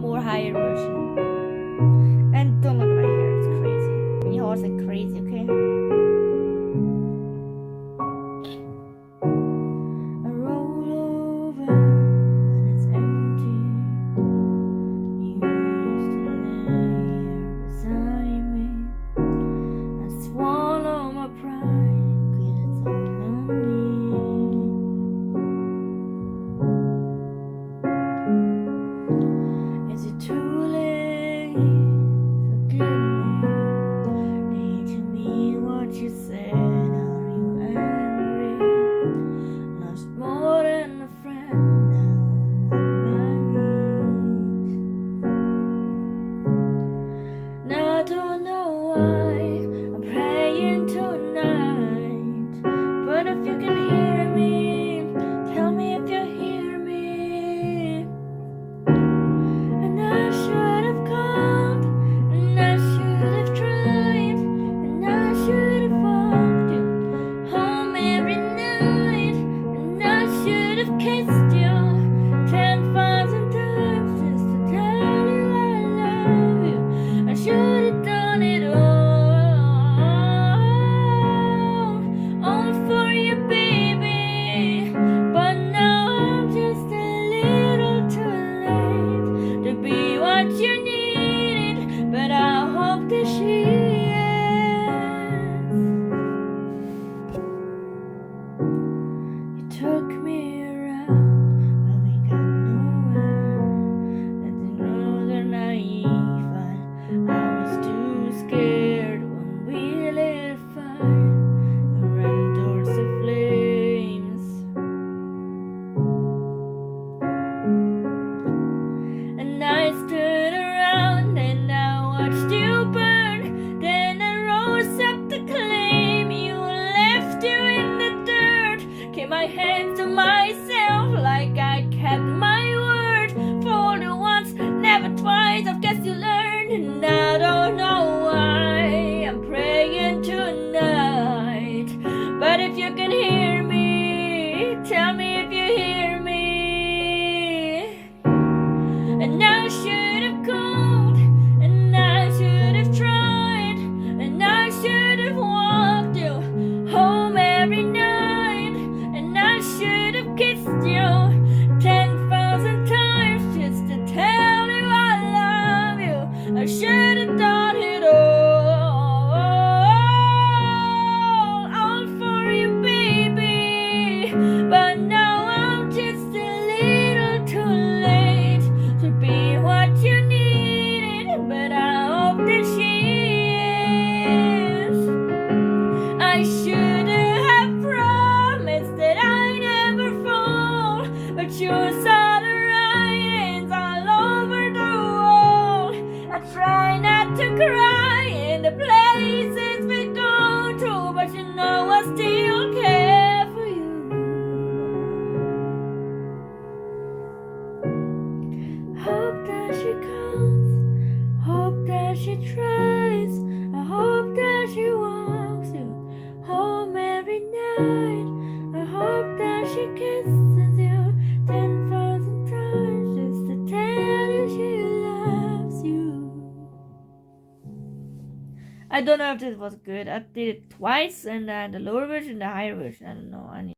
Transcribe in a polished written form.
more higher version. And don't look at my hair, it's crazy. Your horse is crazy, okay? I roll over when it's empty. You used to lay beside me. I swallow my pride, 'cause it's all on me. Is it too late? Forgive me. Need to mean what you said. Are you angry? Lost more than a friend. Now I'm on my knees. Now I don't know why I'm praying tonight. But if you can hear me, tell me if you hear me. And I should have called, and I should have tried, and I should have walked you home every night, and I should have kissed you 10,000 times just to tell you I love you. I should have done it all for you, baby. But now I'm just a little too late to be what you needed, but I hope that she is. You took me around, but we got nowhere. And the roads are naive, but I was too scared when we lit a fire and ran towards the flames. And I stood around and I watched you burn. Then I rose up to claim you, left you in the dirt. Kept my hands to myself like I kept my word. For the once, never twice, I guess you learned. And I don't know why I'm praying tonight. But if you can hear me, tell me if you hear me. And I should have called, and I should have tried, and I should have walked you home every night, and I should have kissed you 10,000 times just to tell you I love you. I should have done it all for you, baby. But now I'm just a little too late to be what you needed, but I hope that she is. I should have promised that I never fall, but you saw the writings all over the wall. I try not to cry in the places we go to, but you know I still care for you. Hope that she comes, hope that she tries, I hope that she walks you home every night. I hope that she kisses you 10,000 times just to tell you she loves you. I don't know if this was good. I did it twice, and the lower version, the higher version. I don't know.